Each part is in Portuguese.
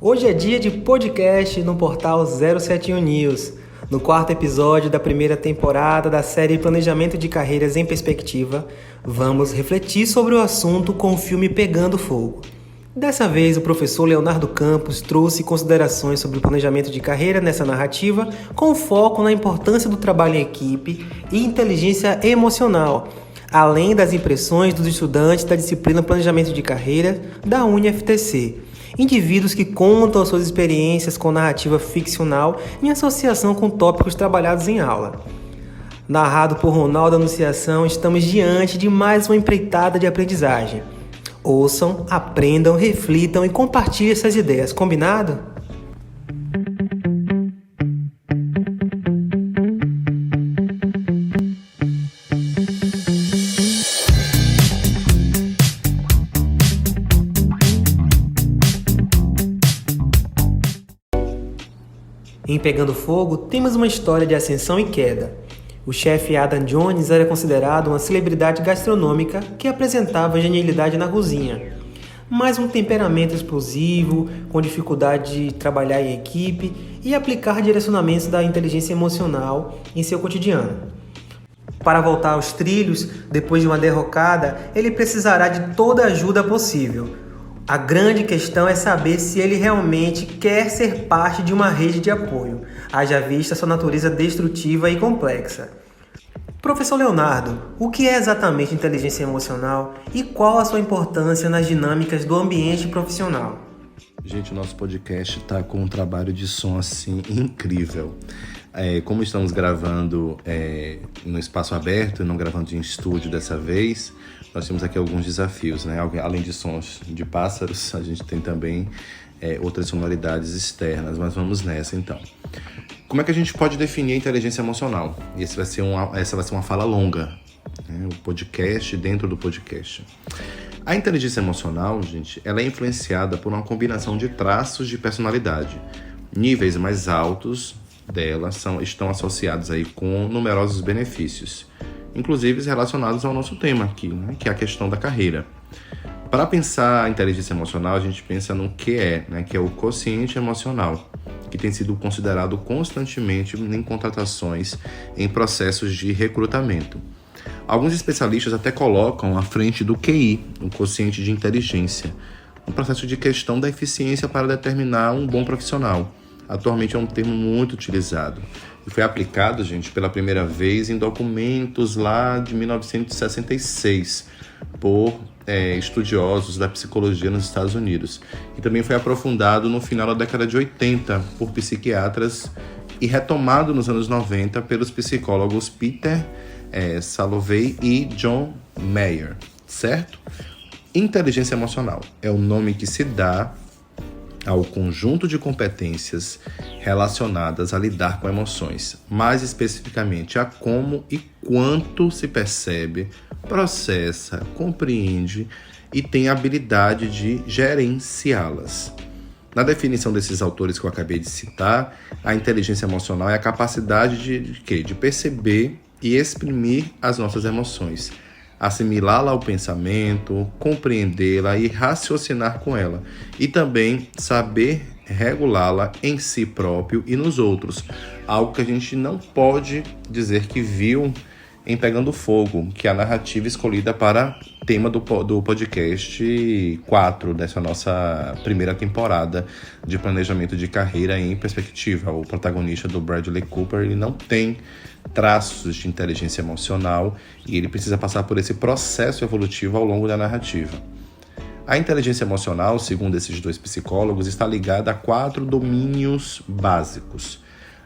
Hoje é dia de podcast no portal 071 News. No quarto episódio da primeira temporada da série Planejamento de Carreiras em Perspectiva, vamos refletir sobre o assunto com o filme Pegando Fogo. Dessa vez, o professor Leonardo Campos trouxe considerações sobre o planejamento de carreira nessa narrativa, com foco na importância do trabalho em equipe e inteligência emocional, além das impressões dos estudantes da disciplina Planejamento de Carreira da UniFTC. Indivíduos que contam suas experiências com narrativa ficcional em associação com tópicos trabalhados em aula. Narrado por Ronaldo Anunciação, estamos diante de mais uma empreitada de aprendizagem. Ouçam, aprendam, reflitam e compartilhem essas ideias, combinado? Em Pegando Fogo, temos uma história de ascensão e queda. O chefe Adam Jones era considerado uma celebridade gastronômica que apresentava genialidade na cozinha, mas um temperamento explosivo, com dificuldade de trabalhar em equipe e aplicar direcionamentos da inteligência emocional em seu cotidiano. Para voltar aos trilhos, depois de uma derrocada, ele precisará de toda a ajuda possível. A grande questão é saber se ele realmente quer ser parte de uma rede de apoio, haja vista sua natureza destrutiva e complexa. Professor Leonardo, o que é exatamente inteligência emocional e qual a sua importância nas dinâmicas do ambiente profissional? Gente, o nosso podcast está com um trabalho de som assim incrível. Como estamos gravando no espaço aberto e não gravando em estúdio dessa vez, nós temos aqui alguns desafios, né? Além de sons de pássaros, a gente tem também outras sonoridades externas, mas vamos nessa então. Como é que a gente pode definir a inteligência emocional? E essa vai ser uma fala longa, né? O podcast dentro do podcast. A inteligência emocional, gente, ela é influenciada por uma combinação de traços de personalidade. Níveis mais altos dela estão associados aí com numerosos benefícios, inclusive relacionados ao nosso tema aqui, né, que é a questão da carreira. Para pensar a inteligência emocional, a gente pensa no QE, né, que é o quociente emocional, que tem sido considerado constantemente em contratações em processos de recrutamento. Alguns especialistas até colocam à frente do QI, o quociente de inteligência, um processo de questão da eficiência para determinar um bom profissional. Atualmente é um termo muito utilizado e foi aplicado, gente, pela primeira vez em documentos lá de 1966 por estudiosos da psicologia nos Estados Unidos. E também foi aprofundado no final da década de 80 por psiquiatras e retomado nos anos 90 pelos psicólogos Peter Salovey e John Mayer, certo? Inteligência emocional é o nome que se dá ao conjunto de competências relacionadas a lidar com emoções, mais especificamente a como e quanto se percebe, processa, compreende e tem a habilidade de gerenciá-las. Na definição desses autores que eu acabei de citar, a inteligência emocional é a capacidade de perceber e exprimir as nossas emoções, assimilá-la ao pensamento, compreendê-la e raciocinar com ela, e também saber regulá-la em si próprio e nos outros, algo que a gente não pode dizer que viu em Pegando Fogo, que é a narrativa escolhida para tema do podcast 4 dessa nossa primeira temporada de planejamento de carreira em perspectiva. O protagonista do Bradley Cooper, ele não tem traços de inteligência emocional e ele precisa passar por esse processo evolutivo ao longo da narrativa. A inteligência emocional, segundo esses dois psicólogos, está ligada a 4 domínios básicos.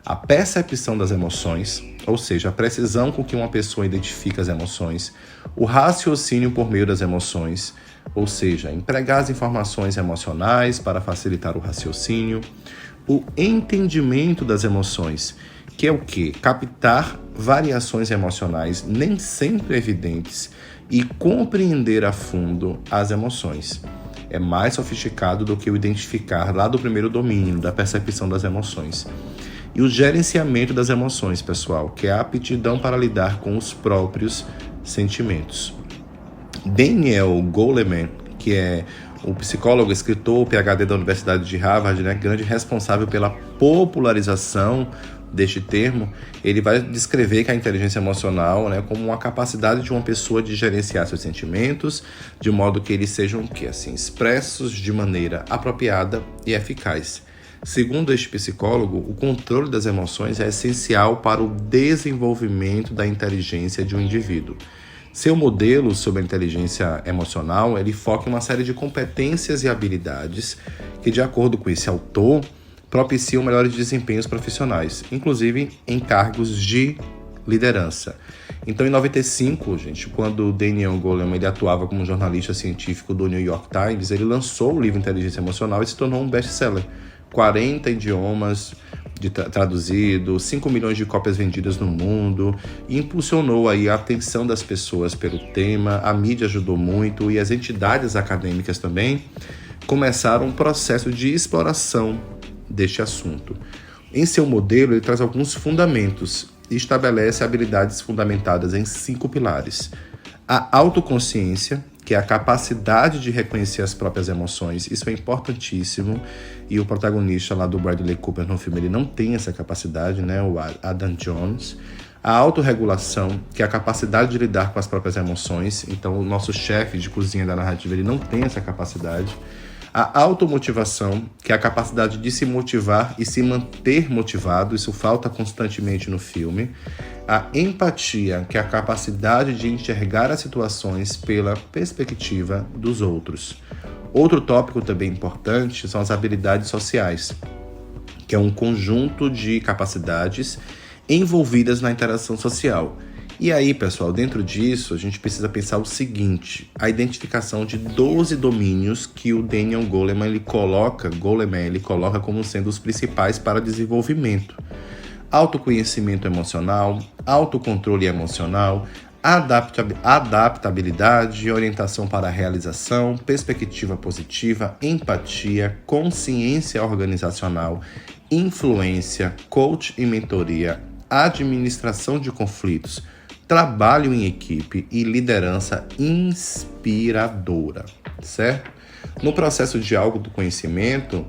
A percepção das emoções, ou seja, a precisão com que uma pessoa identifica as emoções, o raciocínio por meio das emoções, ou seja, empregar as informações emocionais para facilitar o raciocínio, o entendimento das emoções, que é o quê? Captar variações emocionais nem sempre evidentes e compreender a fundo as emoções. É mais sofisticado do que o identificar lá do primeiro domínio, da percepção das emoções. E o gerenciamento das emoções, pessoal, que é a aptidão para lidar com os próprios sentimentos. Daniel Goleman, que é o psicólogo, escritor, PhD da Universidade de Harvard, né, grande responsável pela popularização deste termo, ele vai descrever que a inteligência emocional, né, como uma capacidade de uma pessoa de gerenciar seus sentimentos, de modo que eles sejam expressos de maneira apropriada e eficaz. Segundo este psicólogo, o controle das emoções é essencial para o desenvolvimento da inteligência de um indivíduo. Seu modelo sobre a inteligência emocional, ele foca em uma série de competências e habilidades que, de acordo com esse autor, propiciam melhores desempenhos profissionais, inclusive em cargos de liderança. Então, em 95, gente, quando Daniel Goleman ele atuava como jornalista científico do New York Times, ele lançou o livro Inteligência Emocional e se tornou um best-seller. 40 idiomas traduzidos, 5 milhões de cópias vendidas no mundo, e impulsionou aí a atenção das pessoas pelo tema, a mídia ajudou muito e as entidades acadêmicas também começaram um processo de exploração deste assunto. Em seu modelo, ele traz alguns fundamentos e estabelece habilidades fundamentadas em 5 pilares. A autoconsciência, que é a capacidade de reconhecer as próprias emoções. Isso é importantíssimo. E o protagonista lá do Bradley Cooper no filme, ele não tem essa capacidade, né? O Adam Jones. A autorregulação, que é a capacidade de lidar com as próprias emoções. Então, o nosso chefe de cozinha da narrativa, ele não tem essa capacidade. A automotivação, que é a capacidade de se motivar e se manter motivado. Isso falta constantemente no filme. A empatia, que é a capacidade de enxergar as situações pela perspectiva dos outros. Outro tópico também importante são as habilidades sociais, que é um conjunto de capacidades envolvidas na interação social. E aí, pessoal, dentro disso, a gente precisa pensar o seguinte: a identificação de 12 domínios que o Daniel Goleman ele coloca como sendo os principais para desenvolvimento. Autoconhecimento emocional, autocontrole emocional, adaptabilidade, orientação para a realização, perspectiva positiva, empatia, consciência organizacional, influência, coach e mentoria, administração de conflitos, trabalho em equipe e liderança inspiradora, certo? No processo de autoconhecimento,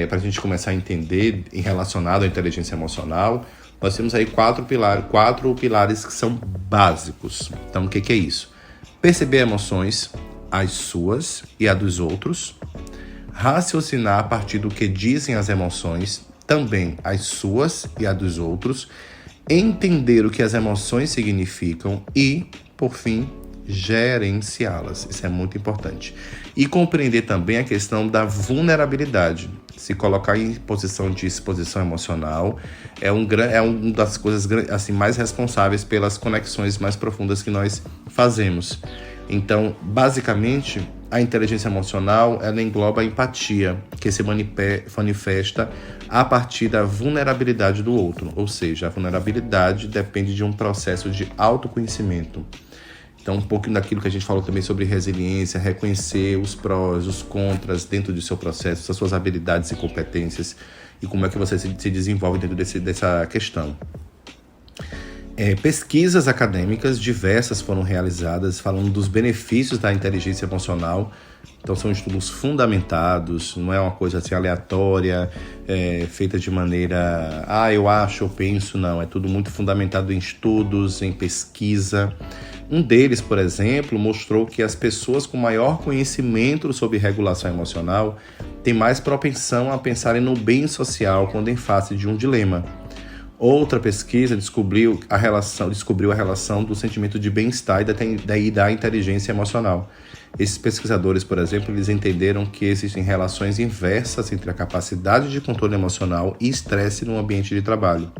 para a gente começar a entender em relacionado à inteligência emocional, nós temos aí 4 pilares que são básicos. Então, o que é isso? Perceber emoções, as suas e a dos outros. Raciocinar a partir do que dizem as emoções, também as suas e a dos outros. Entender o que as emoções significam e, por fim, gerenciá-las. Isso é muito importante. E compreender também a questão da vulnerabilidade. Se colocar em posição de exposição emocional é uma das coisas assim, mais responsáveis pelas conexões mais profundas que nós fazemos. Então, basicamente, a inteligência emocional ela engloba a empatia, que se manifesta a partir da vulnerabilidade do outro. Ou seja, a vulnerabilidade depende de um processo de autoconhecimento. Então, um pouquinho daquilo que a gente falou também sobre resiliência, reconhecer os prós, os contras dentro do seu processo, as suas habilidades e competências e como é que você se desenvolve dentro dessa questão. Pesquisas acadêmicas diversas foram realizadas falando dos benefícios da inteligência emocional. Então, são estudos fundamentados, não é uma coisa assim aleatória, feita de maneira, eu acho, eu penso, não. É tudo muito fundamentado em estudos, em pesquisa. Um deles, por exemplo, mostrou que as pessoas com maior conhecimento sobre regulação emocional têm mais propensão a pensarem no bem social quando em face de um dilema. Outra pesquisa descobriu a relação do sentimento de bem-estar e da inteligência emocional. Esses pesquisadores, por exemplo, eles entenderam que existem relações inversas entre a capacidade de controle emocional e estresse no ambiente de trabalho.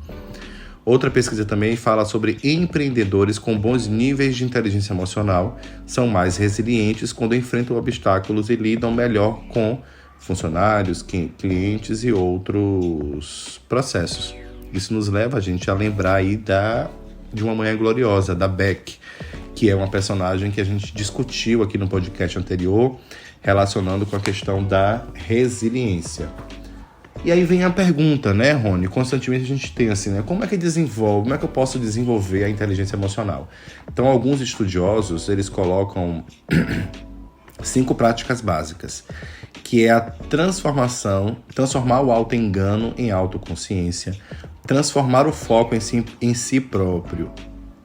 Outra pesquisa também fala sobre empreendedores com bons níveis de inteligência emocional, são mais resilientes quando enfrentam obstáculos e lidam melhor com funcionários, clientes e outros processos. Isso nos leva a gente a lembrar aí de Uma Manhã Gloriosa, da Beck, que é uma personagem que a gente discutiu aqui no podcast anterior, relacionando com a questão da resiliência. E aí vem a pergunta, né, Rony? Constantemente a gente tem assim, né? Como é que eu posso desenvolver a inteligência emocional? Então, alguns estudiosos, eles colocam 5 práticas básicas, que é a transformar o auto-engano em autoconsciência, transformar o foco em si próprio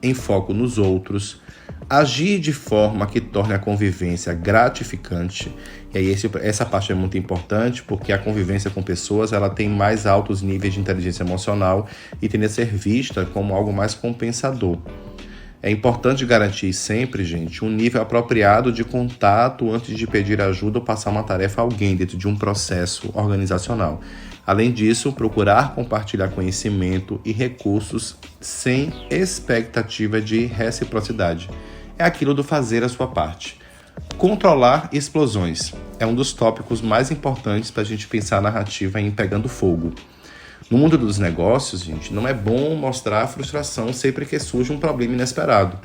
em foco nos outros, agir de forma que torne a convivência gratificante. E aí essa parte é muito importante, porque a convivência com pessoas ela tem mais altos níveis de inteligência emocional e tende a ser vista como algo mais compensador. É importante garantir sempre, gente, um nível apropriado de contato antes de pedir ajuda ou passar uma tarefa a alguém dentro de um processo organizacional. Além disso, procurar compartilhar conhecimento e recursos sem expectativa de reciprocidade. É aquilo do fazer a sua parte. Controlar explosões é um dos tópicos mais importantes para a gente pensar a narrativa em pegando fogo. No mundo dos negócios, gente, não é bom mostrar frustração sempre que surge um problema inesperado.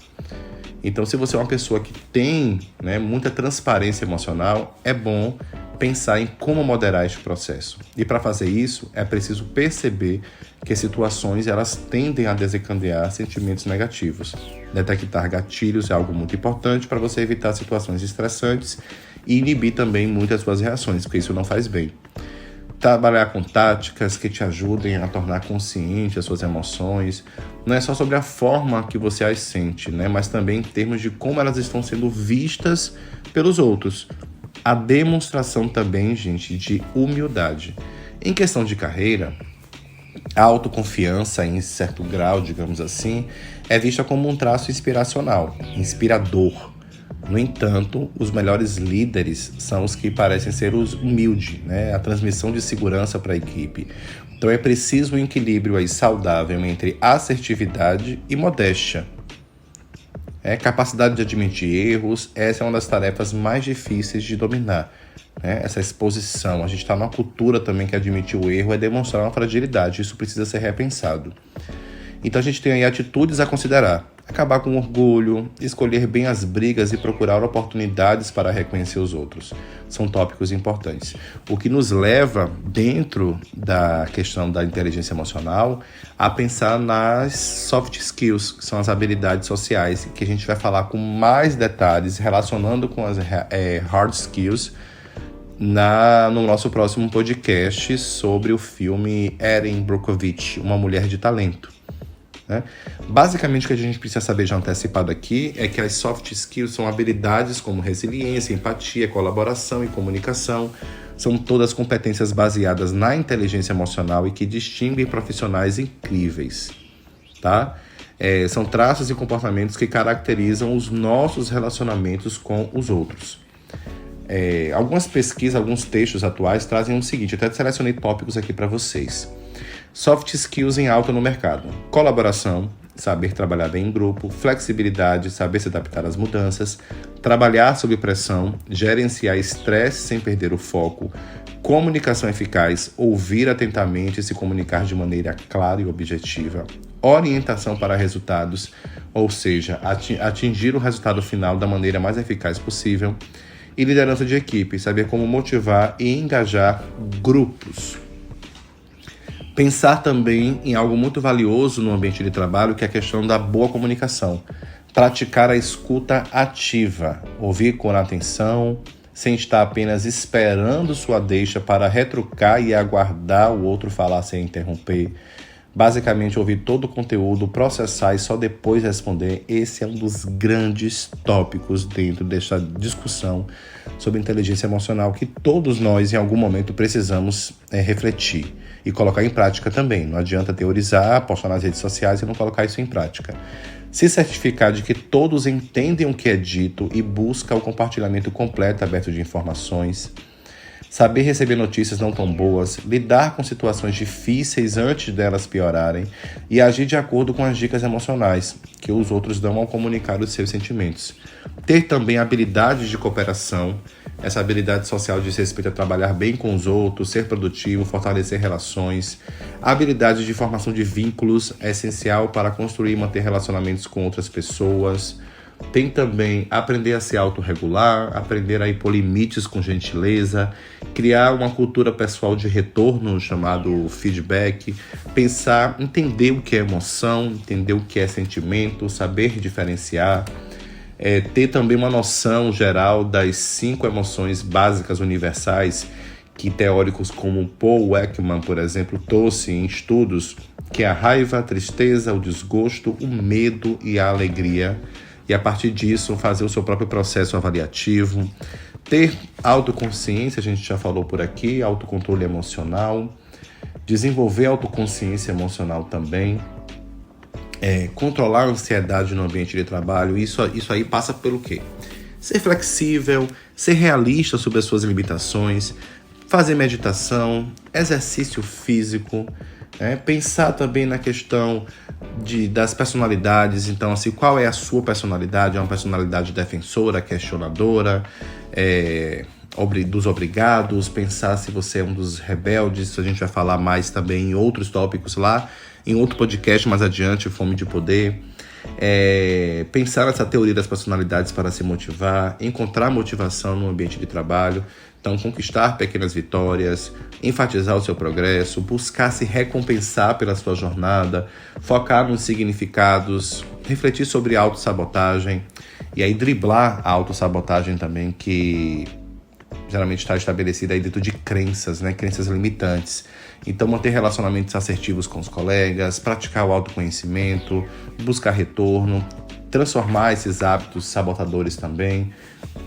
Então, se você é uma pessoa que tem muita transparência emocional, é bom pensar em como moderar este processo. E para fazer isso, é preciso perceber que situações elas tendem a desencadear sentimentos negativos. Detectar gatilhos é algo muito importante para você evitar situações estressantes e inibir também muitas suas reações, porque isso não faz bem. Trabalhar com táticas que te ajudem a tornar consciente as suas emoções. Não é só sobre a forma que você as sente, mas também em termos de como elas estão sendo vistas pelos outros. A demonstração também, gente, de humildade. Em questão de carreira, a autoconfiança, em certo grau, digamos assim, é vista como um traço inspiracional, inspirador. No entanto, os melhores líderes são os que parecem ser os humildes, a transmissão de segurança para a equipe. Então é preciso um equilíbrio aí saudável entre assertividade e modéstia. Capacidade de admitir erros, essa é uma das tarefas mais difíceis de dominar. Essa exposição, a gente está numa cultura também que admitir o erro é demonstrar uma fragilidade, isso precisa ser repensado. Então a gente tem aí atitudes a considerar. Acabar com o orgulho, escolher bem as brigas e procurar oportunidades para reconhecer os outros. São tópicos importantes. O que nos leva, dentro da questão da inteligência emocional, a pensar nas soft skills, que são as habilidades sociais, que a gente vai falar com mais detalhes, relacionando com as hard skills, no nosso próximo podcast sobre o filme Erin Brockovich, Uma Mulher de Talento. Basicamente, o que a gente precisa saber já antecipado aqui é que as soft skills são habilidades como resiliência, empatia, colaboração e comunicação. São todas competências baseadas na inteligência emocional e que distinguem profissionais incríveis. Tá? São traços e comportamentos que caracterizam os nossos relacionamentos com os outros. Algumas pesquisas, alguns textos atuais trazem o seguinte, até selecionei tópicos aqui para vocês. Soft skills em alta no mercado. Colaboração, saber trabalhar bem em grupo, flexibilidade, saber se adaptar às mudanças, trabalhar sob pressão, gerenciar estresse sem perder o foco, comunicação eficaz, ouvir atentamente e se comunicar de maneira clara e objetiva, orientação para resultados, ou seja, atingir o resultado final da maneira mais eficaz possível, e liderança de equipe, saber como motivar e engajar grupos. Pensar também em algo muito valioso no ambiente de trabalho, que é a questão da boa comunicação. Praticar a escuta ativa, ouvir com atenção, sem estar apenas esperando sua deixa para retrucar e aguardar o outro falar sem interromper. Basicamente, ouvir todo o conteúdo, processar e só depois responder. Esse é um dos grandes tópicos dentro desta discussão sobre inteligência emocional que todos nós, em algum momento, precisamos refletir e colocar em prática também. Não adianta teorizar, postar nas redes sociais e não colocar isso em prática. Se certificar de que todos entendem o que é dito e busca o compartilhamento completo, aberto de informações. Saber receber notícias não tão boas, lidar com situações difíceis antes delas piorarem e agir de acordo com as dicas emocionais que os outros dão ao comunicar os seus sentimentos. Ter também habilidades de cooperação, essa habilidade social diz respeito a trabalhar bem com os outros, ser produtivo, fortalecer relações. A habilidade de formação de vínculos é essencial para construir e manter relacionamentos com outras pessoas. Tem também aprender a se autorregular, aprender a impor limites com gentileza, criar uma cultura pessoal de retorno, chamado feedback, pensar, entender o que é emoção, entender o que é sentimento, saber diferenciar, ter também uma noção geral das 5 emoções básicas universais que teóricos como Paul Ekman, por exemplo, trouxe em estudos, que é a raiva, a tristeza, o desgosto, o medo e a alegria. E a partir disso, fazer o seu próprio processo avaliativo, ter autoconsciência, a gente já falou por aqui, autocontrole emocional, desenvolver autoconsciência emocional também, controlar a ansiedade no ambiente de trabalho. Isso aí passa pelo quê? Ser flexível, ser realista sobre as suas limitações, fazer meditação, exercício físico, pensar também na questão das personalidades. Então, assim, qual é a sua personalidade? É uma personalidade defensora, questionadora, dos obrigados? Pensar se você é um dos rebeldes. Isso a gente vai falar mais também em outros tópicos lá, em outro podcast mais adiante, Fome de Poder. Pensar nessa teoria das personalidades para se motivar, encontrar motivação no ambiente de trabalho. Então, conquistar pequenas vitórias, enfatizar o seu progresso, buscar se recompensar pela sua jornada, focar nos significados, refletir sobre a autossabotagem e aí driblar a autossabotagem também, que geralmente está estabelecida aí dentro de crenças, crenças limitantes. Então, manter relacionamentos assertivos com os colegas, praticar o autoconhecimento, buscar retorno, transformar esses hábitos sabotadores também,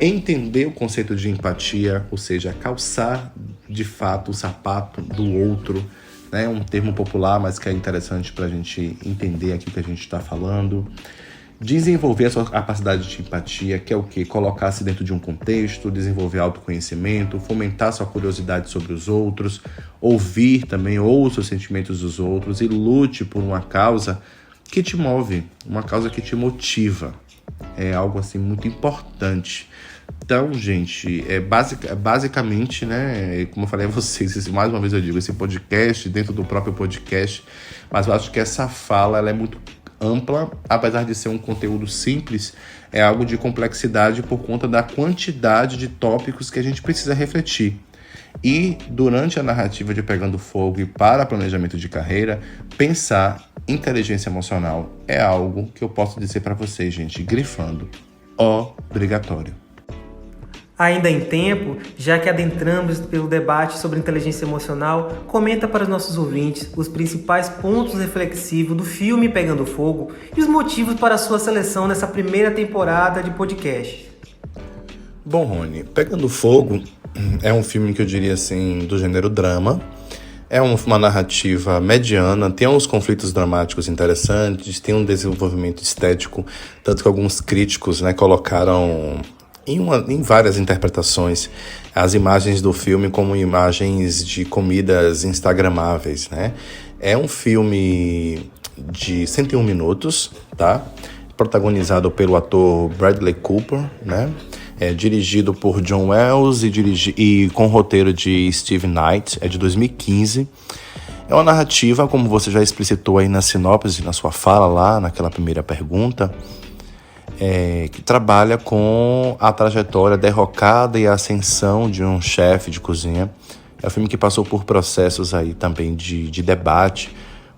entender o conceito de empatia, ou seja, calçar de fato o sapato do outro, um termo popular, mas que é interessante para a gente entender aqui o que a gente está falando. Desenvolver a sua capacidade de empatia, que é o quê? Colocar-se dentro de um contexto, desenvolver autoconhecimento, fomentar sua curiosidade sobre os outros, ouvir também, ouça os sentimentos dos outros e lute por uma causa que te move, uma causa que te motiva. É algo assim muito importante. Então, gente, basicamente, como eu falei a vocês, mais uma vez eu digo, esse podcast, dentro do próprio podcast, mas eu acho que essa fala ela é muito ampla, apesar de ser um conteúdo simples, é algo de complexidade por conta da quantidade de tópicos que a gente precisa refletir. E durante a narrativa de Pegando Fogo e para planejamento de carreira, pensar inteligência emocional é algo que eu posso dizer para vocês, gente, grifando, obrigatório. Ainda em tempo, já que adentramos pelo debate sobre inteligência emocional, comenta para os nossos ouvintes os principais pontos reflexivos do filme Pegando Fogo e os motivos para a sua seleção nessa primeira temporada de podcast. Bom, Rony, Pegando Fogo é um filme que eu diria assim, do gênero drama. É uma narrativa mediana, tem uns conflitos dramáticos interessantes, tem um desenvolvimento estético, tanto que alguns críticos colocaram em várias interpretações as imagens do filme como imagens de comidas instagramáveis, É um filme de 101 minutos, tá? Protagonizado pelo ator Bradley Cooper, dirigido por John Wells e com roteiro de Steve Knight, é de 2015. É uma narrativa, como você já explicitou aí na sinopse, na sua fala lá, naquela primeira pergunta, que trabalha com a trajetória derrocada e a ascensão de um chefe de cozinha. É um filme que passou por processos aí também de debate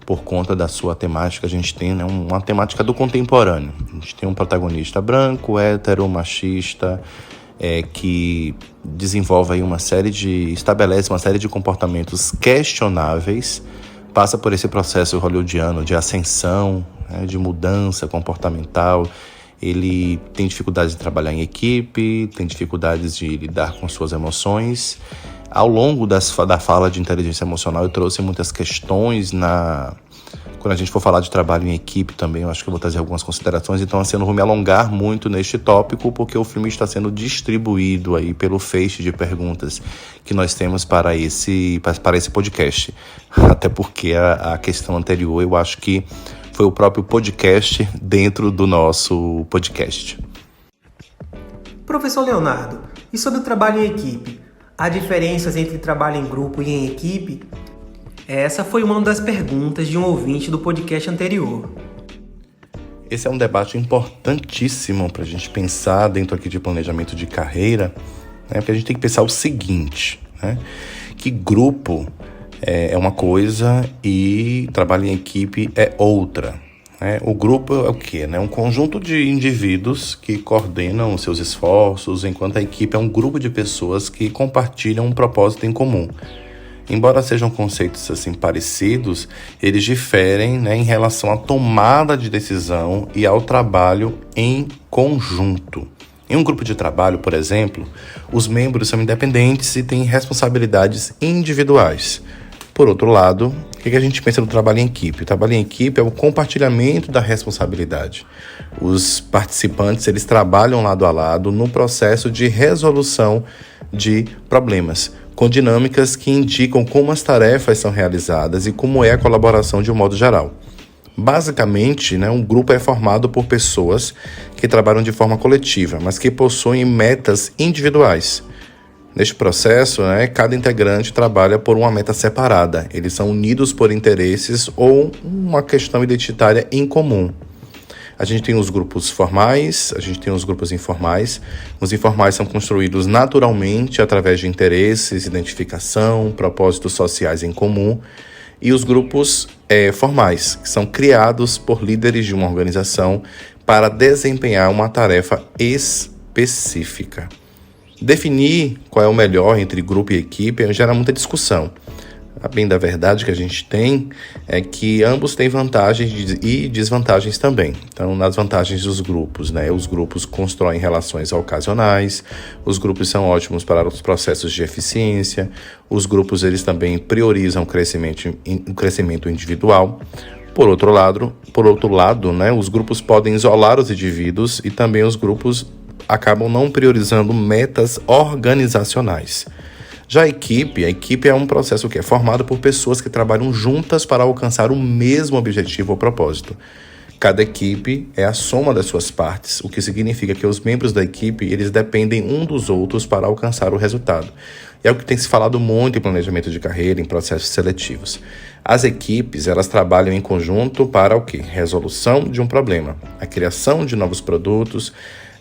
por conta da sua temática. A gente tem uma temática do contemporâneo. A gente tem um protagonista branco, hétero, machista, que desenvolve aí estabelece uma série de comportamentos questionáveis, passa por esse processo hollywoodiano de ascensão, de mudança comportamental. Ele tem dificuldades de trabalhar em equipe, tem dificuldades de lidar com suas emoções. Ao longo da fala de inteligência emocional, eu trouxe muitas questões quando a gente for falar de trabalho em equipe também, eu acho que eu vou trazer algumas considerações. Então, assim, eu não vou me alongar muito neste tópico, porque o filme está sendo distribuído aí pelo feixe de perguntas que nós temos para esse podcast. Até porque a questão anterior, eu acho que foi o próprio podcast dentro do nosso podcast. Professor Leonardo, e sobre o trabalho em equipe? Há diferenças entre trabalho em grupo e em equipe? Essa foi uma das perguntas de um ouvinte do podcast anterior. Esse é um debate importantíssimo para a gente pensar dentro aqui de planejamento de carreira, porque a gente tem que pensar o seguinte, que grupo é uma coisa e trabalho em equipe é outra. O grupo é o quê? Um conjunto de indivíduos que coordenam os seus esforços, enquanto a equipe é um grupo de pessoas que compartilham um propósito em comum. Embora sejam conceitos assim parecidos, eles diferem, em relação à tomada de decisão e ao trabalho em conjunto. Em um grupo de trabalho, por exemplo, os membros são independentes e têm responsabilidades individuais. Por outro lado, o que a gente pensa no trabalho em equipe? O trabalho em equipe é o compartilhamento da responsabilidade. Os participantes, eles trabalham lado a lado no processo de resolução de problemas, com dinâmicas que indicam como as tarefas são realizadas e como é a colaboração de um modo geral. Basicamente, um grupo é formado por pessoas que trabalham de forma coletiva, mas que possuem metas individuais. Neste processo, cada integrante trabalha por uma meta separada. Eles são unidos por interesses ou uma questão identitária em comum. A gente tem os grupos formais, a gente tem os grupos informais. Os informais são construídos naturalmente através de interesses, identificação, propósitos sociais em comum. E os grupos formais, que são criados por líderes de uma organização para desempenhar uma tarefa específica. Definir qual é o melhor entre grupo e equipe gera muita discussão. A bem da verdade que a gente tem é que ambos têm vantagens e desvantagens também. Então, nas vantagens dos grupos, os grupos constroem relações ocasionais, os grupos são ótimos para os processos de eficiência, os grupos eles também priorizam o crescimento individual. Por outro lado, os grupos podem isolar os indivíduos e também os grupos acabam não priorizando metas organizacionais. Já a equipe é um processo que é formado por pessoas que trabalham juntas para alcançar o mesmo objetivo ou propósito. Cada equipe é a soma das suas partes, o que significa que os membros da equipe eles dependem um dos outros para alcançar o resultado. É o que tem se falado muito em planejamento de carreira, em processos seletivos. As equipes, elas trabalham em conjunto para o quê? Resolução de um problema, a criação de novos produtos,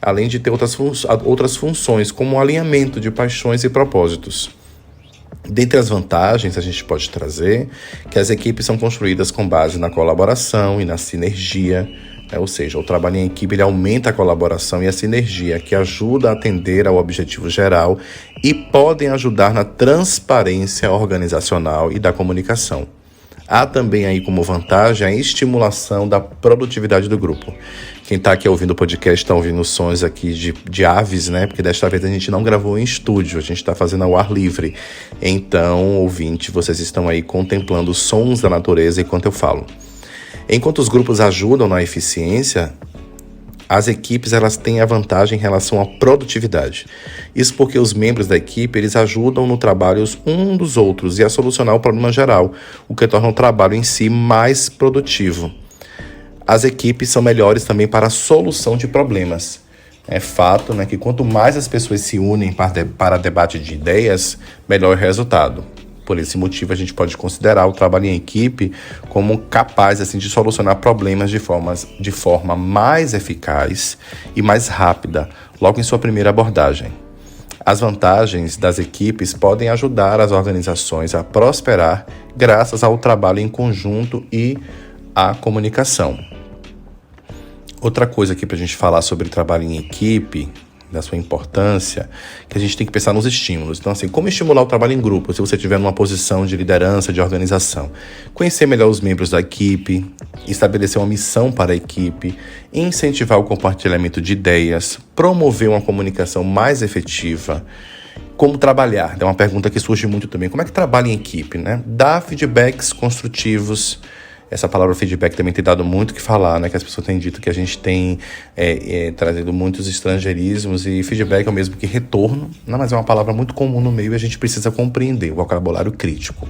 além de ter outras funções, como o alinhamento de paixões e propósitos. Dentre as vantagens, a gente pode trazer que as equipes são construídas com base na colaboração e na sinergia, ou seja, o trabalho em equipe ele aumenta a colaboração e a sinergia, que ajuda a atender ao objetivo geral e podem ajudar na transparência organizacional e da comunicação. Há também aí como vantagem a estimulação da produtividade do grupo. Quem está aqui ouvindo o podcast está ouvindo sons aqui de aves, porque desta vez a gente não gravou em estúdio, a gente está fazendo ao ar livre. Então, ouvinte, vocês estão aí contemplando os sons da natureza enquanto eu falo. Enquanto os grupos ajudam na eficiência, as equipes elas têm a vantagem em relação à produtividade. Isso porque os membros da equipe eles ajudam no trabalho um dos outros e a solucionar o problema geral, o que torna o trabalho em si mais produtivo. As equipes são melhores também para a solução de problemas. É fato que quanto mais as pessoas se unem para debate de ideias, melhor é o resultado. Por esse motivo, a gente pode considerar o trabalho em equipe como capaz de solucionar problemas de forma mais eficaz e mais rápida, logo em sua primeira abordagem. As vantagens das equipes podem ajudar as organizações a prosperar graças ao trabalho em conjunto e à comunicação. Outra coisa aqui para a gente falar sobre trabalho em equipe, da sua importância, que a gente tem que pensar nos estímulos. Então, como estimular o trabalho em grupo, se você estiver numa posição de liderança, de organização? Conhecer melhor os membros da equipe, estabelecer uma missão para a equipe, incentivar o compartilhamento de ideias, promover uma comunicação mais efetiva. Como trabalhar? É uma pergunta que surge muito também. Como é que trabalha em equipe? Dar feedbacks construtivos. Essa palavra feedback também tem dado muito o que falar, que as pessoas têm dito que a gente tem trazido muitos estrangeirismos e feedback é o mesmo que retorno, mas é uma palavra muito comum no meio e a gente precisa compreender o vocabulário crítico.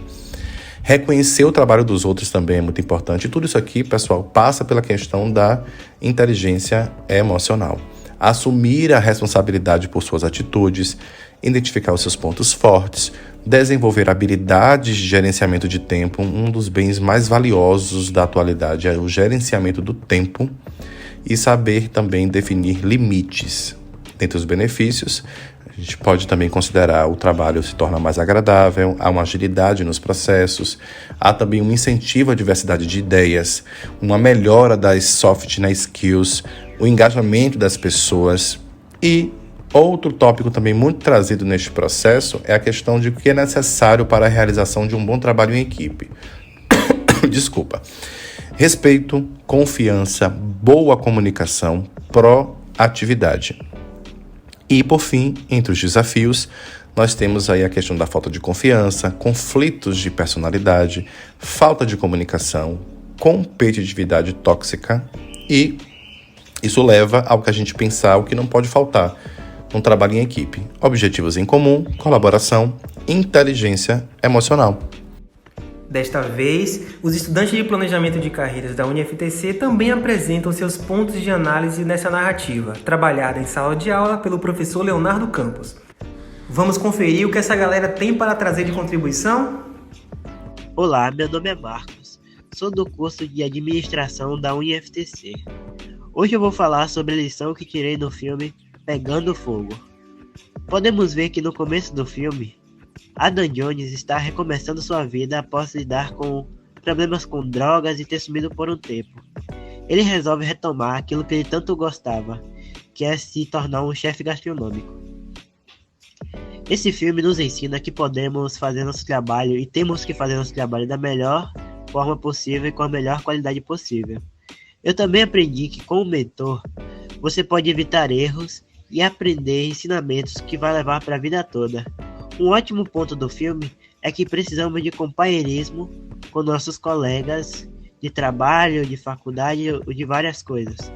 Reconhecer o trabalho dos outros também é muito importante. E tudo isso aqui, pessoal, passa pela questão da inteligência emocional. Assumir a responsabilidade por suas atitudes, identificar os seus pontos fortes, desenvolver habilidades de gerenciamento de tempo. Um dos bens mais valiosos da atualidade é o gerenciamento do tempo e saber também definir limites. Dentre os benefícios, A gente pode também considerar o trabalho se torna mais agradável, há uma agilidade nos processos, há também um incentivo à diversidade de ideias, uma melhora das soft skills, o engajamento das pessoas. E outro tópico também muito trazido neste processo é a questão de o que é necessário para a realização de um bom trabalho em equipe. Desculpa. Respeito, confiança, boa comunicação, proatividade. E, por fim, entre os desafios, nós temos aí a questão da falta de confiança, conflitos de personalidade, falta de comunicação, competitividade tóxica e isso leva ao que a gente pensar, o que não pode faltar num trabalho em equipe. Objetivos em comum, colaboração, inteligência emocional. Desta vez, os estudantes de planejamento de carreiras da UniFTC também apresentam seus pontos de análise nessa narrativa, trabalhada em sala de aula pelo professor Leonardo Campos. Vamos conferir o que essa galera tem para trazer de contribuição? Olá, meu nome é Marcos, sou do curso de Administração da UniFTC. Hoje eu vou falar sobre a lição que tirei do filme Pegando Fogo. Podemos ver que no começo do filme, Adam Jones está recomeçando sua vida após lidar com problemas com drogas e ter sumido por um tempo. Ele resolve retomar aquilo que ele tanto gostava, que é se tornar um chefe gastronômico. Esse filme nos ensina que podemos fazer nosso trabalho e temos que fazer nosso trabalho da melhor forma possível e com a melhor qualidade possível. Eu também aprendi que, com o mentor, você pode evitar erros e aprender ensinamentos que vai levar para a vida toda. Um ótimo ponto do filme é que precisamos de companheirismo com nossos colegas de trabalho, de faculdade ou de várias coisas.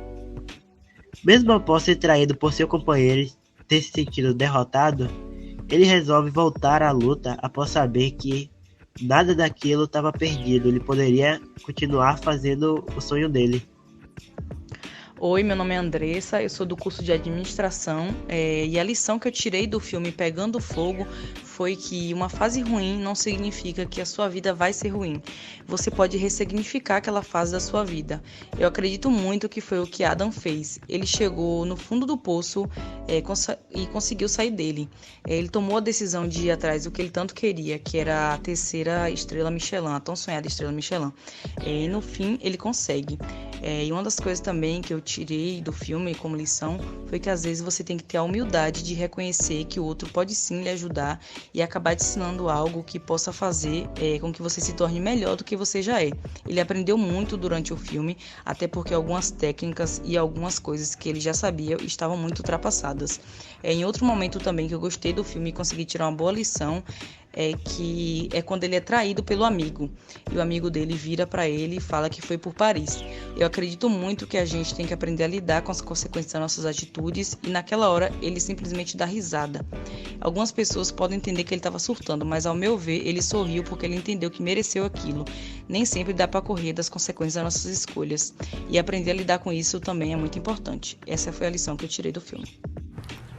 Mesmo após ser traído por seu companheiro e ter se sentido derrotado, ele resolve voltar à luta após saber que nada daquilo estava perdido, ele poderia continuar fazendo o sonho dele. Oi, meu nome é Andressa, eu sou do curso de Administração e a lição que eu tirei do filme Pegando Fogo foi que uma fase ruim não significa que a sua vida vai ser ruim. Você pode ressignificar aquela fase da sua vida. Eu acredito muito que foi o que Adam fez. Ele chegou no fundo do poço e conseguiu sair dele. Ele tomou a decisão de ir atrás do que ele tanto queria, que era a terceira estrela Michelin, a tão sonhada estrela Michelin. E no fim ele consegue. E uma das coisas também que eu tirei do filme como lição foi que às vezes você tem que ter a humildade de reconhecer que o outro pode sim lhe ajudar e acabar te ensinando algo que possa fazer com que você se torne melhor do que você já é. Ele aprendeu muito durante o filme, até porque algumas técnicas e algumas coisas que ele já sabia estavam muito ultrapassadas. Em outro momento também que eu gostei do filme e consegui tirar uma boa lição que é quando ele é traído pelo amigo e o amigo dele vira para ele e fala que foi por Paris. Eu acredito muito que a gente tem que aprender a lidar com as consequências das nossas atitudes e naquela hora ele simplesmente dá risada. Algumas pessoas podem entender que ele estava surtando, mas ao meu ver ele sorriu porque ele entendeu que mereceu aquilo. Nem sempre dá para correr das consequências das nossas escolhas e aprender a lidar com isso também é muito importante. Essa foi a lição que eu tirei do filme.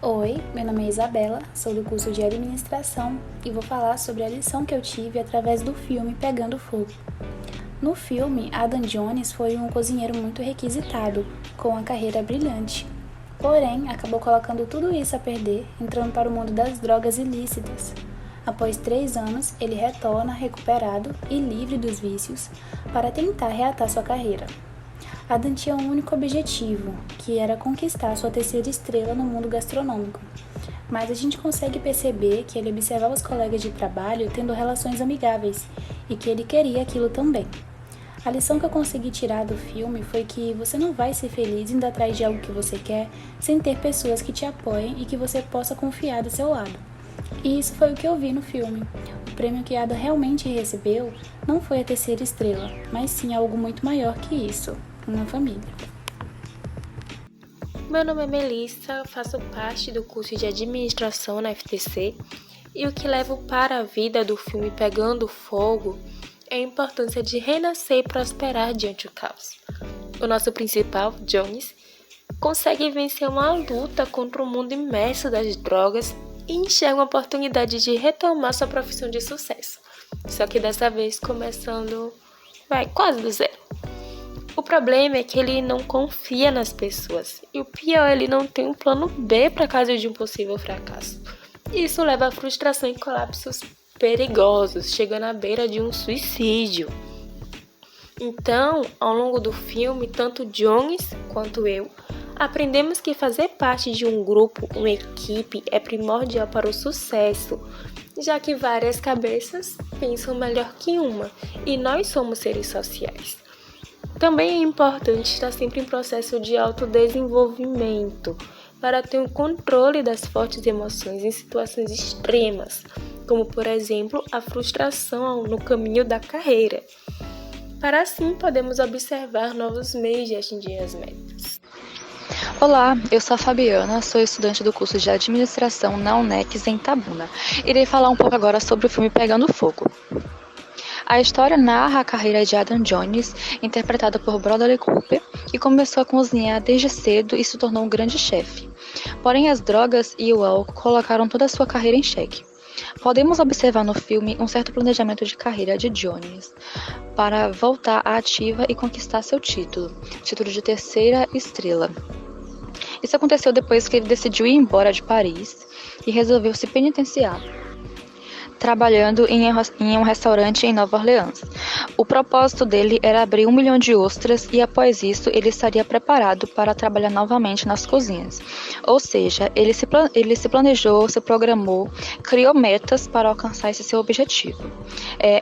Oi, meu nome é Isabela, sou do curso de Administração e vou falar sobre a lição que eu tive através do filme Pegando Fogo. No filme, Adam Jones foi um cozinheiro muito requisitado, com uma carreira brilhante. Porém, acabou colocando tudo isso a perder, entrando para o mundo das drogas ilícitas. Após 3 anos, ele retorna recuperado e livre dos vícios para tentar reatar sua carreira. Adam tinha um único objetivo, que era conquistar sua terceira estrela no mundo gastronômico. Mas a gente consegue perceber que ele observava os colegas de trabalho tendo relações amigáveis e que ele queria aquilo também. A lição que eu consegui tirar do filme foi que você não vai ser feliz indo atrás de algo que você quer sem ter pessoas que te apoiem e que você possa confiar do seu lado. E isso foi o que eu vi no filme. O prêmio que Adam realmente recebeu não foi a terceira estrela, mas sim algo muito maior que isso. Uma família. Meu nome é Melissa, faço parte do curso de Administração na FTC e o que levo para a vida do filme Pegando Fogo é a importância de renascer e prosperar diante do caos. O nosso principal, Jones, consegue vencer uma luta contra o mundo imerso das drogas e enxerga uma oportunidade de retomar sua profissão de sucesso, só que dessa vez começando quase do zero. O problema é que ele não confia nas pessoas. E o pior, ele não tem um plano B para caso de um possível fracasso. Isso leva a frustração e colapsos perigosos, chegando à beira de um suicídio. Então, ao longo do filme, tanto Jones quanto eu aprendemos que fazer parte de um grupo, uma equipe, é primordial para o sucesso, já que várias cabeças pensam melhor que uma, e nós somos seres sociais. Também é importante estar sempre em processo de autodesenvolvimento, para ter um controle das fortes emoções em situações extremas, como por exemplo a frustração no caminho da carreira. Para assim podemos observar novos meios de atingir as metas. Olá, eu sou a Fabiana, sou estudante do curso de Administração na UNEX em Itabuna. Irei falar um pouco agora sobre o filme Pegando Fogo. A história narra a carreira de Adam Jones, interpretada por Bradley Cooper, que começou a cozinhar desde cedo e se tornou um grande chefe. Porém, as drogas e o álcool colocaram toda a sua carreira em xeque. Podemos observar no filme um certo planejamento de carreira de Jones para voltar à ativa e conquistar seu título de terceira estrela. Isso aconteceu depois que ele decidiu ir embora de Paris e resolveu se penitenciar, trabalhando em um restaurante em Nova Orleans. O propósito dele era abrir 1 milhão de ostras e após isso ele estaria preparado para trabalhar novamente nas cozinhas. Ou seja, ele se planejou, se programou, criou metas para alcançar esse seu objetivo.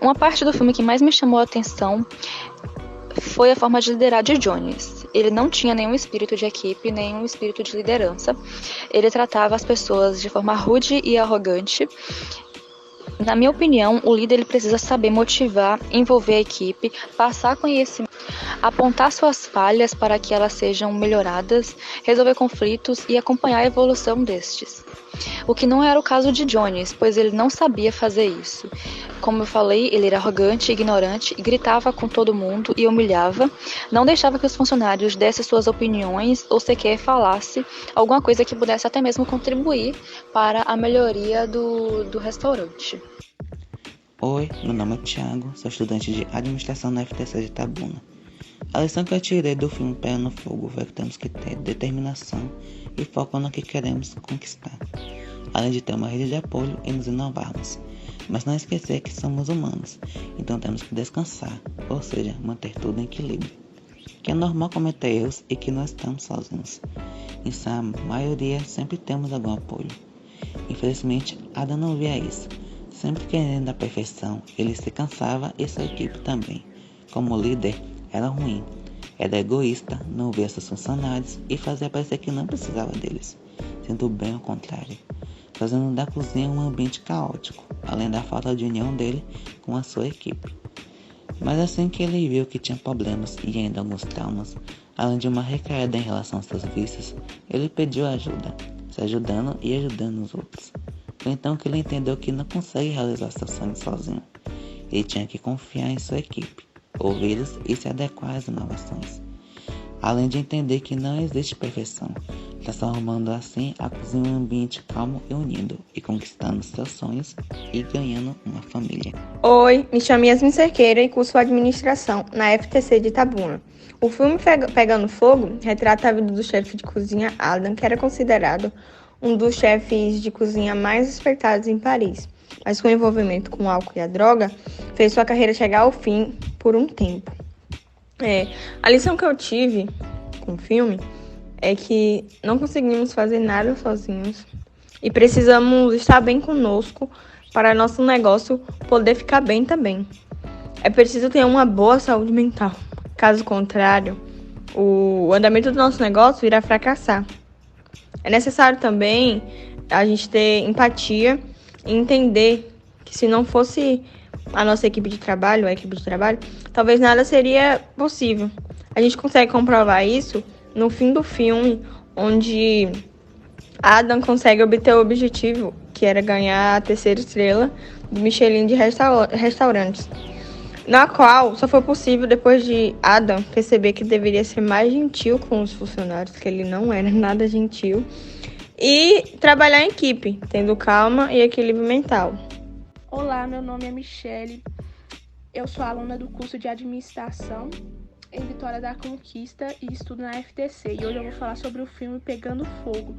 Uma parte do filme que mais me chamou a atenção foi a forma de liderar de Jones. Ele não tinha nenhum espírito de equipe, nenhum espírito de liderança. Ele tratava as pessoas de forma rude e arrogante. Na minha opinião, o líder ele precisa saber motivar, envolver a equipe, passar conhecimento, apontar suas falhas para que elas sejam melhoradas, resolver conflitos e acompanhar a evolução destes. O que não era o caso de Jones, pois ele não sabia fazer isso. Como eu falei, ele era arrogante, ignorante, gritava com todo mundo e humilhava, não deixava que os funcionários dessem suas opiniões ou sequer falasse alguma coisa que pudesse até mesmo contribuir para a melhoria do restaurante. Oi, meu nome é Thiago, sou estudante de Administração na FTC de Itabuna. A lição que eu tirei do filme Pegando Fogo foi que temos que ter determinação e foco no que queremos conquistar, além de ter uma rede de apoio e nos inovarmos, mas não esquecer que somos humanos, então temos que descansar, ou seja, manter tudo em equilíbrio, que é normal cometer erros e que não estamos sozinhos. Em sua maioria sempre temos algum apoio. Infelizmente, Adam não via isso. Sempre querendo a perfeição, ele se cansava e sua equipe também. Como líder, era ruim, era egoísta, não via seus funcionários e fazia parecer que não precisava deles, sendo bem ao contrário, fazendo da cozinha um ambiente caótico, além da falta de união dele com a sua equipe. Mas assim que ele viu que tinha problemas e ainda alguns traumas, além de uma recaída em relação aos seus vícios, ele pediu ajuda, se ajudando e ajudando os outros. Foi então que ele entendeu que não consegue realizar seus sonhos sozinho. Ele tinha que confiar em sua equipe, ouvi-los e se adequar às inovações. Além de entender que não existe perfeição, transformando assim a cozinha em um ambiente calmo e unido, e conquistando seus sonhos e ganhando uma família. Oi, me chamo Yasmin Cerqueira e curso Administração na FTC de Itabuna. O filme Pegando Fogo retrata a vida do chefe de cozinha Adam, que era considerado um dos chefes de cozinha mais respeitados em Paris, mas com o envolvimento com o álcool e a droga, fez sua carreira chegar ao fim por um tempo. A lição que eu tive com o filme é que não conseguimos fazer nada sozinhos e precisamos estar bem conosco para nosso negócio poder ficar bem também. É preciso ter uma boa saúde mental. Caso contrário, o andamento do nosso negócio irá fracassar. É necessário também a gente ter empatia e entender que se não fosse a nossa equipe de trabalho, talvez nada seria possível. A gente consegue comprovar isso no fim do filme, onde Adam consegue obter o objetivo, que era ganhar a terceira estrela do Michelin de restaurantes, na qual só foi possível depois de Adam perceber que deveria ser mais gentil com os funcionários, que ele não era nada gentil, e trabalhar em equipe, tendo calma e equilíbrio mental. Olá, meu nome é Michele, eu sou aluna do curso de Administração em Vitória da Conquista e estudo na FTC. E hoje eu vou falar sobre o filme Pegando Fogo.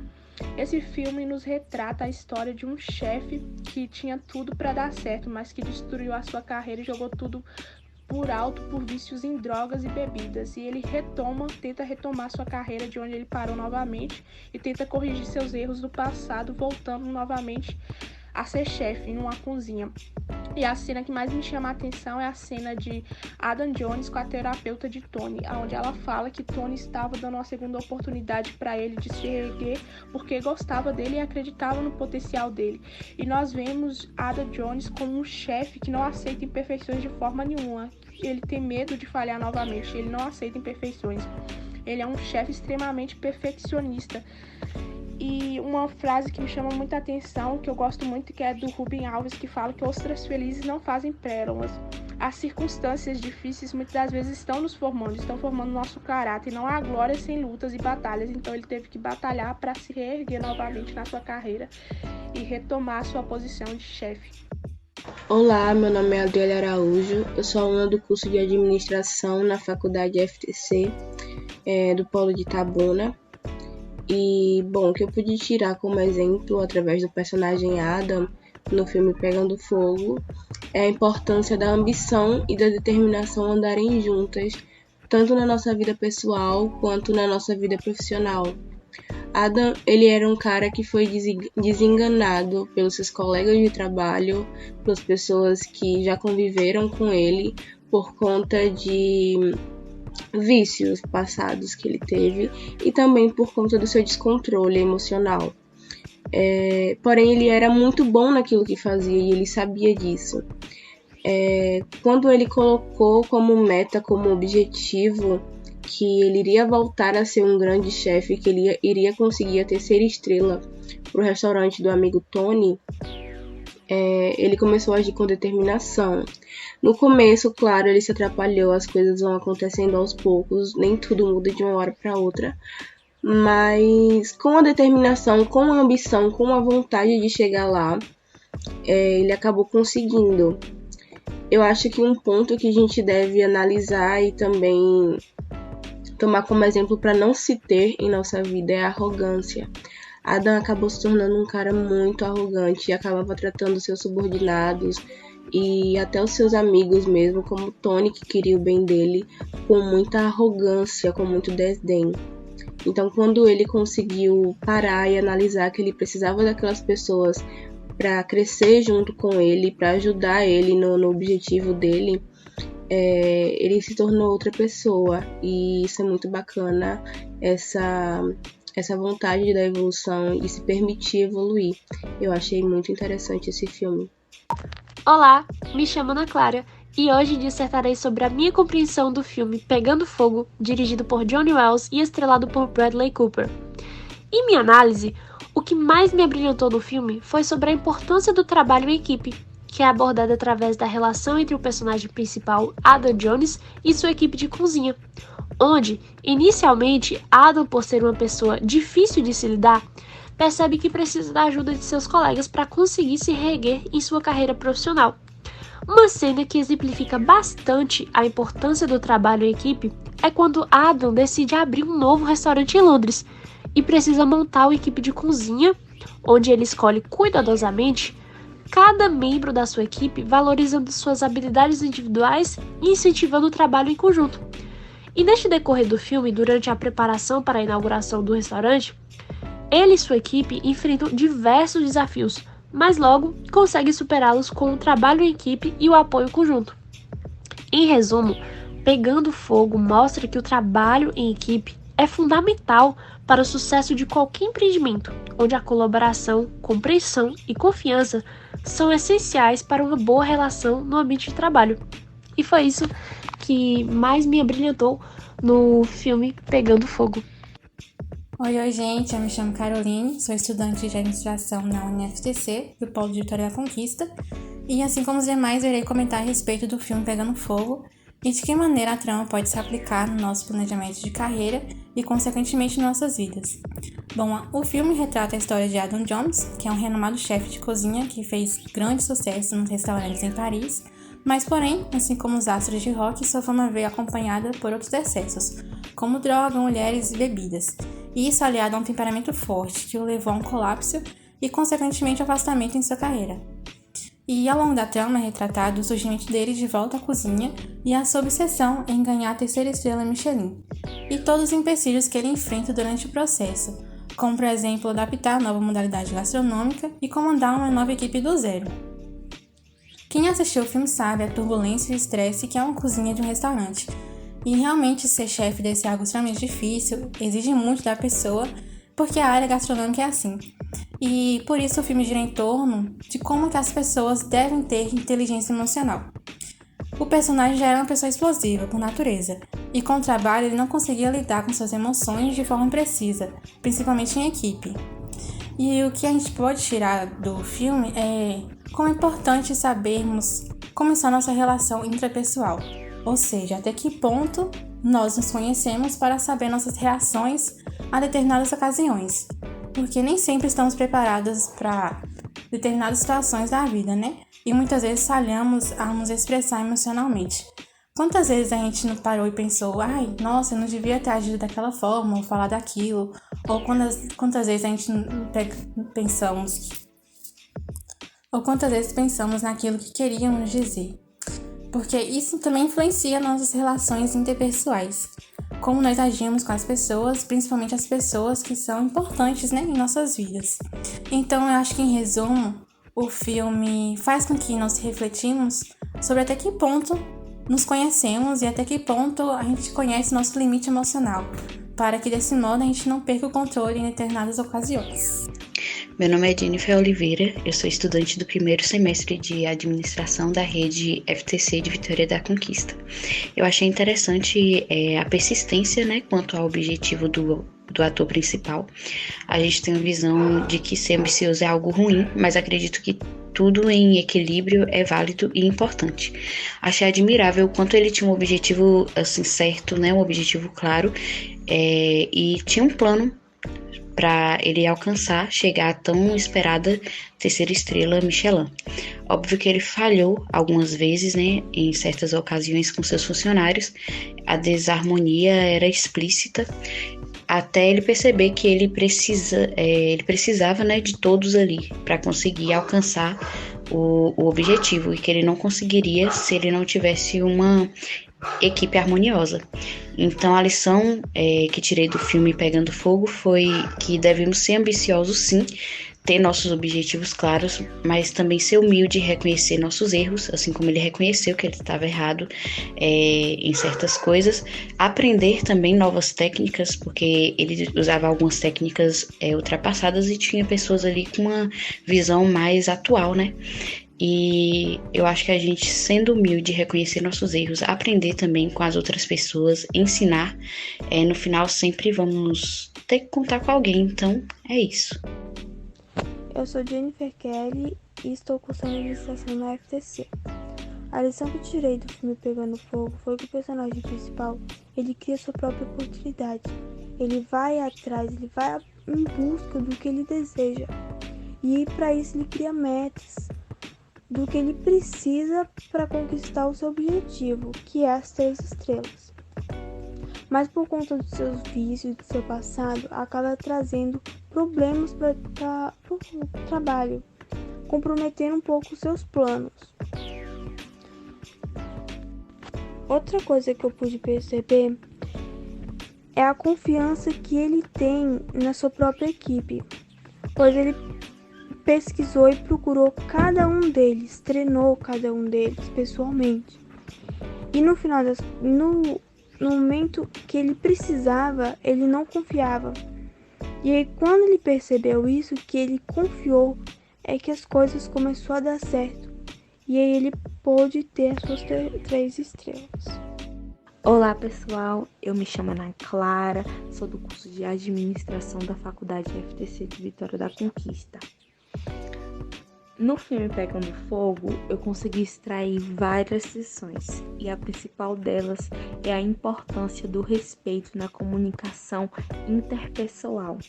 Esse filme nos retrata a história de um chefe que tinha tudo para dar certo, mas que destruiu a sua carreira e jogou tudo por alto por vícios em drogas e bebidas. E ele tenta retomar sua carreira de onde ele parou novamente e tenta corrigir seus erros do passado, voltando novamente a ser chefe em uma cozinha. E a cena que mais me chama a atenção é a cena de Adam Jones com a terapeuta de Tony, onde ela fala que Tony estava dando uma segunda oportunidade para ele de se erguer porque gostava dele e acreditava no potencial dele. E nós vemos Adam Jones como um chefe que não aceita imperfeições de forma nenhuma. Ele tem medo de falhar novamente, ele não aceita imperfeições. Ele é um chefe extremamente perfeccionista. E uma frase que me chama muita atenção, que eu gosto muito, que é do Rubem Alves, que fala que ostras felizes não fazem pérolas. As circunstâncias difíceis muitas das vezes estão formando nosso caráter. E não há glória sem lutas e batalhas. Então ele teve que batalhar para se reerguer novamente na sua carreira e retomar sua posição de chefe. Olá, meu nome é Adriele Araújo, eu sou aluna do curso de Administração na Faculdade FTC, do Polo de Itabuna. E, bom, o que eu pude tirar como exemplo através do personagem Adam no filme Pegando Fogo é a importância da ambição e da determinação andarem juntas, tanto na nossa vida pessoal quanto na nossa vida profissional. Adam, ele era um cara que foi desenganado pelos seus colegas de trabalho, pelas pessoas que já conviveram com ele por conta de vícios passados que ele teve e também por conta do seu descontrole emocional. Porém, ele era muito bom naquilo que fazia e ele sabia disso. Quando ele colocou como meta, como objetivo, que ele iria voltar a ser um grande chefe, que ele iria conseguir a terceira estrela para o restaurante do amigo Tony, ele começou a agir com determinação. No começo, claro, ele se atrapalhou, as coisas vão acontecendo aos poucos, nem tudo muda de uma hora para outra, mas com a determinação, com a ambição, com a vontade de chegar lá, ele acabou conseguindo. Eu acho que um ponto que a gente deve analisar e também tomar como exemplo para não se ter em nossa vida é a arrogância. Adam acabou se tornando um cara muito arrogante e acabava tratando seus subordinados e até os seus amigos mesmo, como Tony, que queria o bem dele, com muita arrogância, com muito desdém. Então, quando ele conseguiu parar e analisar que ele precisava daquelas pessoas para crescer junto com ele, para ajudar ele no objetivo dele, ele se tornou outra pessoa. E isso é muito bacana, essa vontade da evolução e se permitir evoluir. Eu achei muito interessante esse filme. Olá, me chamo Ana Clara e hoje dissertarei sobre a minha compreensão do filme Pegando Fogo, dirigido por Johnny Wells e estrelado por Bradley Cooper. Em minha análise, o que mais me abrilhantou no filme foi sobre a importância do trabalho em equipe, que é abordada através da relação entre o personagem principal, Adam Jones, e sua equipe de cozinha, onde, inicialmente, Adam, por ser uma pessoa difícil de se lidar, percebe que precisa da ajuda de seus colegas para conseguir se reerguer em sua carreira profissional. Uma cena que exemplifica bastante a importância do trabalho em equipe é quando Adam decide abrir um novo restaurante em Londres e precisa montar uma equipe de cozinha, onde ele escolhe cuidadosamente cada membro da sua equipe, valorizando suas habilidades individuais e incentivando o trabalho em conjunto. E neste decorrer do filme, durante a preparação para a inauguração do restaurante, ele e sua equipe enfrentam diversos desafios, mas logo conseguem superá-los com o trabalho em equipe e o apoio conjunto. Em resumo, Pegando Fogo mostra que o trabalho em equipe é fundamental para o sucesso de qualquer empreendimento, onde a colaboração, compreensão e confiança são essenciais para uma boa relação no ambiente de trabalho. E foi isso que mais me abrilhantou no filme Pegando Fogo. Oi, gente, eu me chamo Caroline, sou estudante de administração na UniFTC, do Polo de Vitória da Conquista, e assim como os demais, eu irei comentar a respeito do filme Pegando Fogo e de que maneira a trama pode se aplicar no nosso planejamento de carreira e, consequentemente, em nossas vidas. Bom, o filme retrata a história de Adam Jones, que é um renomado chefe de cozinha que fez grande sucesso nos restaurantes em Paris, Mas, porém, assim como os astros de rock, sua fama veio acompanhada por outros excessos, como droga, mulheres e bebidas. E isso aliado a um temperamento forte, que o levou a um colapso e, consequentemente, afastamento em sua carreira. E ao longo da trama é retratado o surgimento dele de volta à cozinha e a sua obsessão em ganhar a 3ª estrela Michelin, e todos os empecilhos que ele enfrenta durante o processo, como, por exemplo, adaptar a nova modalidade gastronômica e comandar uma nova equipe do zero. Quem assistiu o filme sabe a turbulência e o estresse que é uma cozinha de um restaurante, e realmente ser chefe desse é algo extremamente difícil, exige muito da pessoa, porque a área gastronômica é assim. E por isso o filme gira em torno de como que as pessoas devem ter inteligência emocional. O personagem já era uma pessoa explosiva, por natureza, e com o trabalho ele não conseguia lidar com suas emoções de forma precisa, principalmente em equipe. E o que a gente pode tirar do filme é como é importante sabermos como está a nossa relação intrapessoal, ou seja, até que ponto nós nos conhecemos para saber nossas reações a determinadas ocasiões, porque nem sempre estamos preparados para determinadas situações da vida, né? E muitas vezes falhamos a nos expressar emocionalmente. Quantas vezes a gente não parou e pensou, ai, nossa, eu não devia ter agido daquela forma, ou falar daquilo, ou quantas vezes a gente pensamos naquilo que queríamos dizer. Porque isso também influencia nossas relações interpessoais, como nós agimos com as pessoas, principalmente as pessoas que são importantes, né, em nossas vidas. Então eu acho que, em resumo, o filme faz com que nós refletimos sobre até que ponto nos conhecemos e até que ponto a gente conhece nosso limite emocional, para que desse modo a gente não perca o controle em determinadas ocasiões. Meu nome é Jennifer Oliveira, eu sou estudante do 1º semestre de Administração da rede FTC de Vitória da Conquista. Eu achei interessante a persistência, né, quanto ao objetivo do ator principal. A gente tem a visão de que ser ambicioso é algo ruim, mas acredito que tudo em equilíbrio é válido e importante. Achei admirável o quanto ele tinha um objetivo assim, certo, né, um objetivo claro, e tinha um plano para ele alcançar, chegar à tão esperada 3ª estrela Michelin. Óbvio que ele falhou algumas vezes, né, em certas ocasiões com seus funcionários, a desarmonia era explícita, até ele perceber que ele precisava, né, de todos ali para conseguir alcançar o objetivo, e que ele não conseguiria se ele não tivesse uma equipe harmoniosa. Então a lição que tirei do filme Pegando Fogo foi que devemos ser ambiciosos, sim, ter nossos objetivos claros, mas também ser humilde e reconhecer nossos erros, assim como ele reconheceu que ele estava errado em certas coisas. Aprender também novas técnicas, porque ele usava algumas técnicas ultrapassadas e tinha pessoas ali com uma visão mais atual, né? E eu acho que a gente, sendo humilde, reconhecer nossos erros, aprender também com as outras pessoas, ensinar, no final sempre vamos ter que contar com alguém, então é isso. Eu sou Jennifer Kelly e estou cursando administração na FTC. A lição que tirei do filme Pegando Fogo foi que o personagem principal, ele cria sua própria oportunidade. Ele vai atrás, ele vai em busca do que ele deseja. E para isso ele cria metas do que ele precisa para conquistar o seu objetivo, que é as 3 estrelas. Mas por conta dos seus vícios e do seu passado, acaba trazendo problemas para o trabalho, comprometendo um pouco os seus planos. Outra coisa que eu pude perceber é a confiança que ele tem na sua própria equipe, pois ele pesquisou e procurou cada um deles, treinou cada um deles pessoalmente. E no final no momento que ele precisava, ele não confiava. E aí, quando ele percebeu isso, que ele confiou, é que as coisas começaram a dar certo. E aí ele pôde ter as suas 3 estrelas. Olá pessoal, eu me chamo Ana Clara, sou do curso de Administração da Faculdade FTC de Vitória da Conquista. No filme Pegando Fogo, eu consegui extrair várias lições, e a principal delas é a importância do respeito na comunicação interpessoal.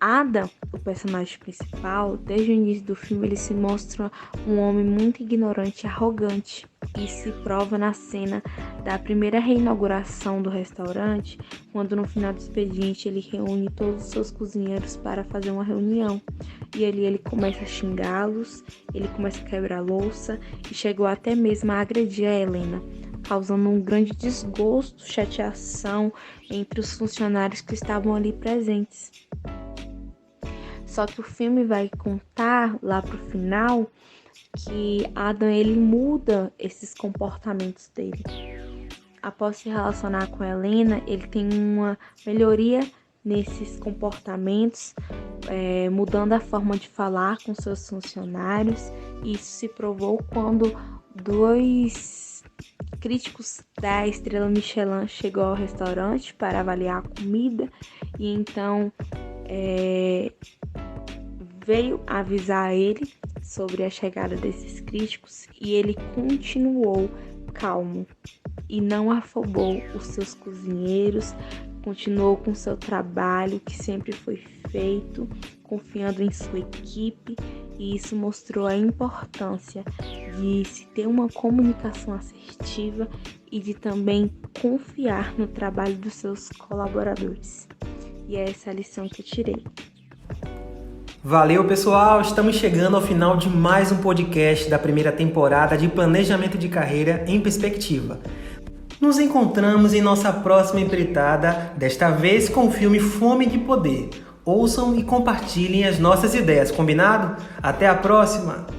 Adam, o personagem principal, desde o início do filme ele se mostra um homem muito ignorante e arrogante. Isso se prova na cena da primeira reinauguração do restaurante, quando no final do expediente ele reúne todos os seus cozinheiros para fazer uma reunião. E ali ele começa a xingá-los, ele começa a quebrar a louça e chegou até mesmo a agredir a Helena, causando um grande desgosto, chateação entre os funcionários que estavam ali presentes. Só que o filme vai contar lá pro final que Adam ele muda esses comportamentos dele. Após se relacionar com a Helena, ele tem uma melhoria nesses comportamentos, mudando a forma de falar com seus funcionários. Isso se provou quando 2 críticos da Estrela Michelin chegou ao restaurante para avaliar a comida e então veio avisar ele sobre a chegada desses críticos e ele continuou calmo e não afobou os seus cozinheiros, continuou com seu trabalho que sempre foi feito, confiando em sua equipe, e isso mostrou a importância de se ter uma comunicação assertiva e de também confiar no trabalho dos seus colaboradores. E é essa a lição que eu tirei. Valeu, pessoal! Estamos chegando ao final de mais um podcast da primeira temporada de Planejamento de Carreira em Perspectiva. Nos encontramos em nossa próxima empreitada, desta vez com o filme Fome de Poder. Ouçam e compartilhem as nossas ideias, combinado? Até a próxima!